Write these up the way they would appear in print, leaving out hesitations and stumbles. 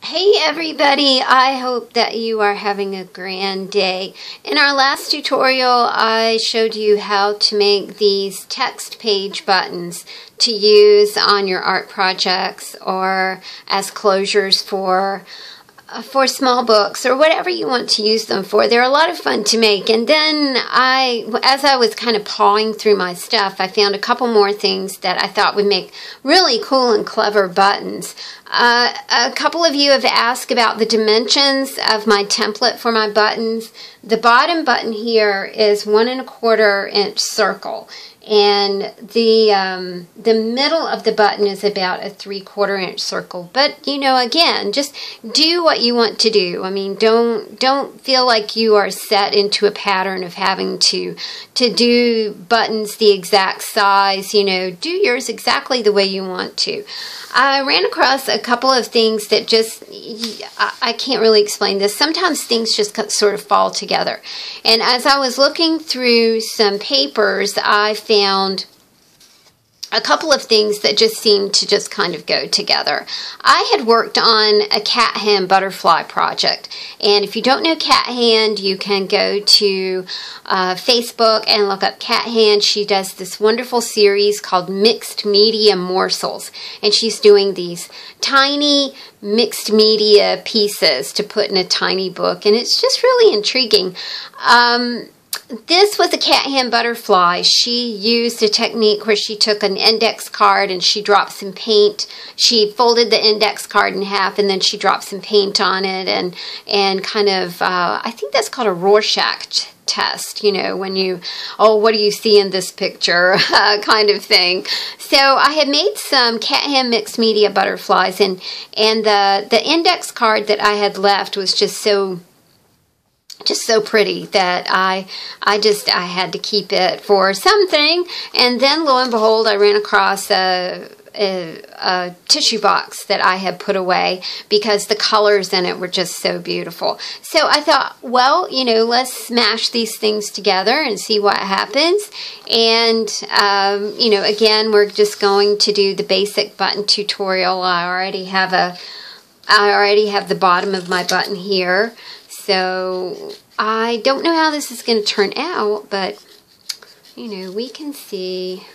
Hey everybody, I hope that you are having a grand day. In our last tutorial, I showed you how to make these text page buttons to use on your art projects or as closures for small books or whatever you want to use them for. They're a lot of fun to make. And then as I was kind of pawing through my stuff, I found a couple more things that I thought would make really cool and clever buttons. A couple of you have asked about the dimensions of my template for my buttons. The bottom button here is 1 1/4 inch circle. And the middle of the button is about a 3/4 inch circle. But, you know, again, just do what you want to do. I mean, don't feel like you are set into a pattern of having to do buttons the exact size. You know, do yours exactly the way you want to. I ran across a couple of things that just, I can't really explain this. Sometimes things just sort of fall together. And as I was looking through some papers, I found a couple of things that just seemed to just kind of go together. I had worked on a cat hand butterfly project, and if you don't know cat hand, you can go to Facebook and look up cat hand. She does this wonderful series called Mixed Media Morsels, and she's doing these tiny mixed media pieces to put in a tiny book, and it's just really intriguing. This was a cat hand butterfly. She used a technique where she took an index card and she dropped some paint. She folded the index card in half and then she dropped some paint on it and kind of, I think that's called a Rorschach test, you know, when you, oh, what do you see in this picture kind of thing. So I had made some cat hand mixed media butterflies, and the index card that I had left was just so pretty that I had to keep it for something. And then lo and behold, I ran across a tissue box that I had put away because the colors in it were just so beautiful. So I thought, well, you know, let's smash these things together and see what happens. And you know, again, we're just going to do the basic button tutorial. I already have the bottom of my button here. So I don't know how this is going to turn out, but, you know, we can see.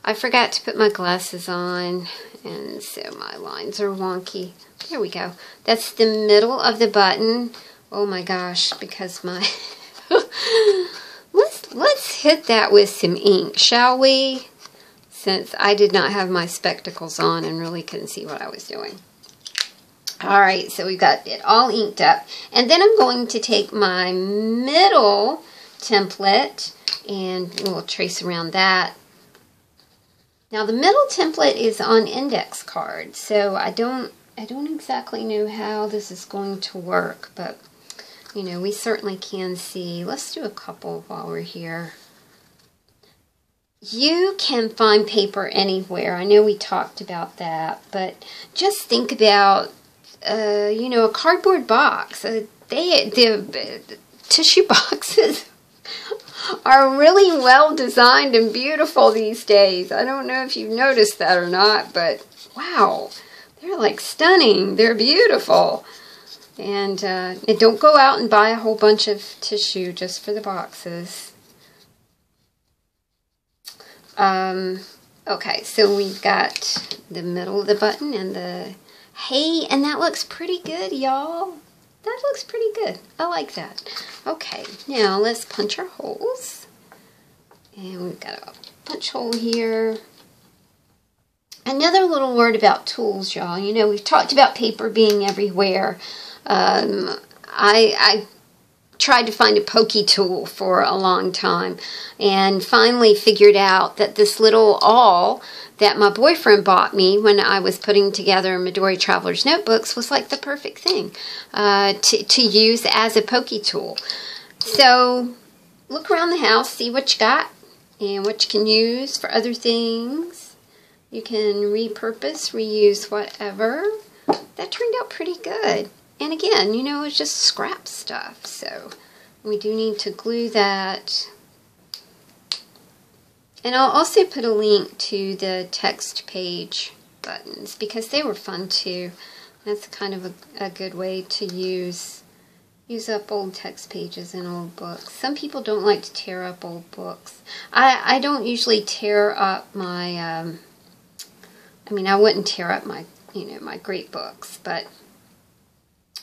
I forgot to put my glasses on, and so my lines are wonky. There we go. That's the middle of the button. Oh my gosh, because my... let's hit that with some ink, shall we? Since I did not have my spectacles on and really couldn't see what I was doing. Alright, so we've got it all inked up. And then I'm going to take my middle template and we'll trace around that. Now the middle template is on index cards, so I don't exactly know how this is going to work, but you know, we certainly can see. Let's do a couple while we're here. You can find paper anywhere. I know we talked about that, but just think about you know, a cardboard box. The tissue boxes are really well designed and beautiful these days. I don't know if you've noticed that or not, but wow, they're like stunning. They're beautiful. And don't go out and buy a whole bunch of tissue just for the boxes. Okay, so we've got the middle of the button and the... Hey, and that looks pretty good, y'all. That looks pretty good. I like that. Okay, now let's punch our holes. And we've got a punch hole here. Another little word about tools, y'all. You know, we've talked about paper being everywhere. I tried to find a Pokey Tool for a long time and finally figured out that this little awl that my boyfriend bought me when I was putting together Midori Traveler's Notebooks was like the perfect thing to use as a Pokey Tool. So look around the house, see what you got and what you can use for other things. You can repurpose, reuse, whatever. That turned out pretty good. And again, you know, it's just scrap stuff. So we do need to glue that. And I'll also put a link to the text page buttons because they were fun too. That's kind of a good way to use up old text pages in old books. Some people don't like to tear up old books. I don't usually tear up my, I mean, I wouldn't tear up my, my great books, but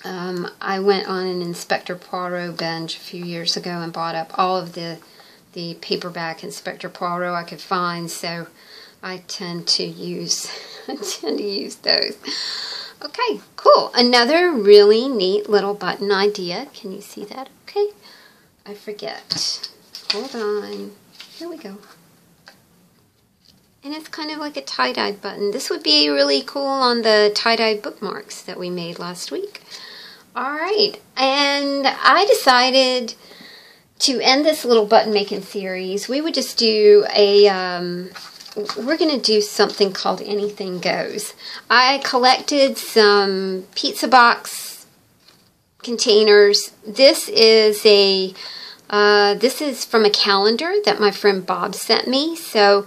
I went on an Inspector Poirot binge a few years ago and bought up all of the paperback Inspector Poirot I could find, so I tend to use those. Okay, cool. Another really neat little button idea. Can you see that? Okay. I forget. Hold on. Here we go. And it's kind of like a tie-dye button. This would be really cool on the tie-dye bookmarks that we made last week. Alright, and I decided to end this little button making series. We would just do we're going to do something called Anything Goes. I collected some pizza box containers. This is from a calendar that my friend Bob sent me. So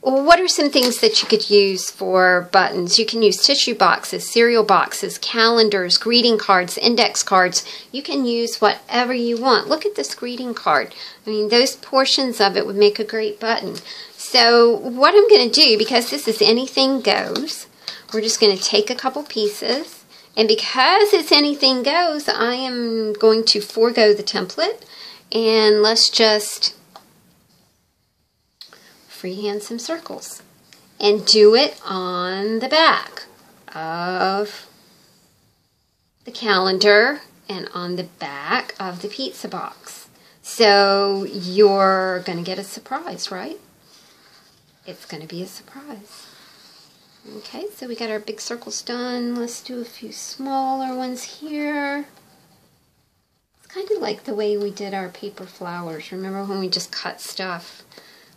what are some things that you could use for buttons? You can use tissue boxes, cereal boxes, calendars, greeting cards, index cards. You can use whatever you want. Look at this greeting card. I mean, those portions of it would make a great button. So what I'm going to do, because this is Anything Goes, we're just going to take a couple pieces. And because it's Anything Goes, I am going to forego the template. And let's just freehand some circles. And do it on the back of the calendar and on the back of the pizza box. So you're going to get a surprise, right? It's going to be a surprise. Okay, so we got our big circles done. Let's do a few smaller ones here. It's kind of like the way we did our paper flowers. Remember when we just cut stuff?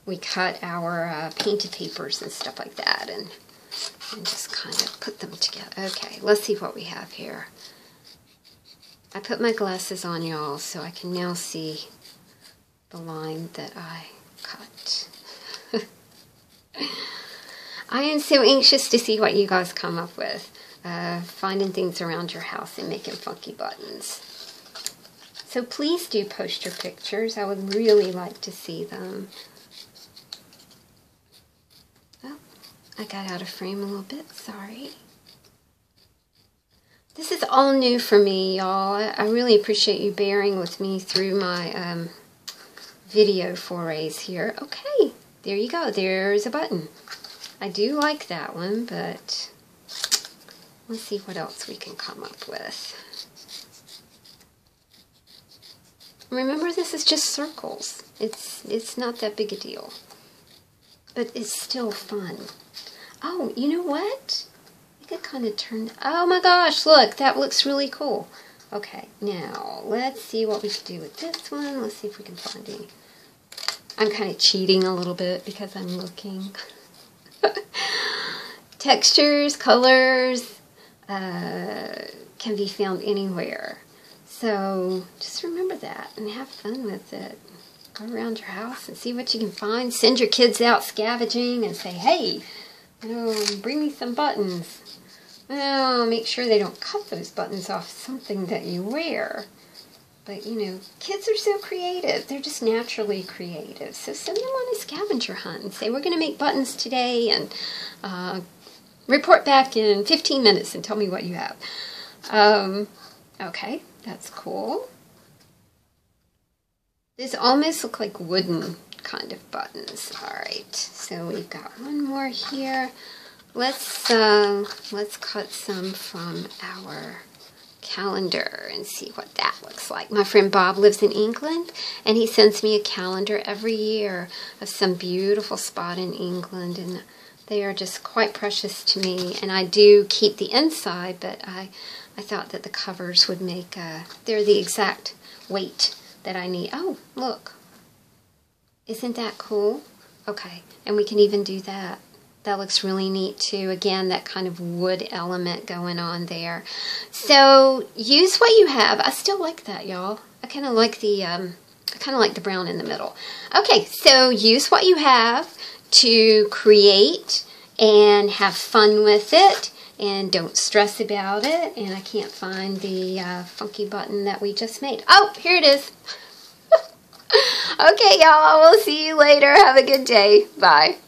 We cut our painted papers and stuff like that and just kind of put them together. Okay, let's see what we have here. I put my glasses on, y'all, so I can now see the line that I cut. I am so anxious to see what you guys come up with. Finding things around your house and making funky buttons. So please do post your pictures. I would really like to see them. Oh, I got out of frame a little bit. Sorry. This is all new for me, y'all. I really appreciate you bearing with me through my video forays here. Okay, there you go. There's a button. I do like that one, but let's see what else we can come up with. Remember, this is just circles. It's not that big a deal, but it's still fun. Oh, you know what? I could kind of turn. Oh my gosh! Look, that looks really cool. Okay, now let's see what we can do with this one. Let's see if we can find any. I'm kind of cheating a little bit because I'm looking. Textures, colors can be found anywhere. So just remember that and have fun with it. Go around your house and see what you can find. Send your kids out scavenging and say, hey, bring me some buttons. Well, make sure they don't cut those buttons off something that you wear. But, kids are so creative. They're just naturally creative. So send them on a scavenger hunt and say, we're going to make buttons today and report back in 15 minutes and tell me what you have. Okay, that's cool. These almost look like wooden kind of buttons. All right, so we've got one more here. Let's cut some from our calendar and see what that looks like. My friend Bob lives in England, and he sends me a calendar every year of some beautiful spot in England, and they are just quite precious to me. And I do keep the inside, but I thought that the covers would make they're the exact weight that I need. Oh, look, isn't that cool? Okay, and we can even do that. That looks really neat too. Again, that kind of wood element going on there. So use what you have. I still like that, y'all. I kind of like the brown in the middle. Okay, so use what you have to create and have fun with it. and don't stress about it. And I can't find the funky button that we just made. Oh, here it is. Okay, y'all, I will see you later. Have a good day. Bye.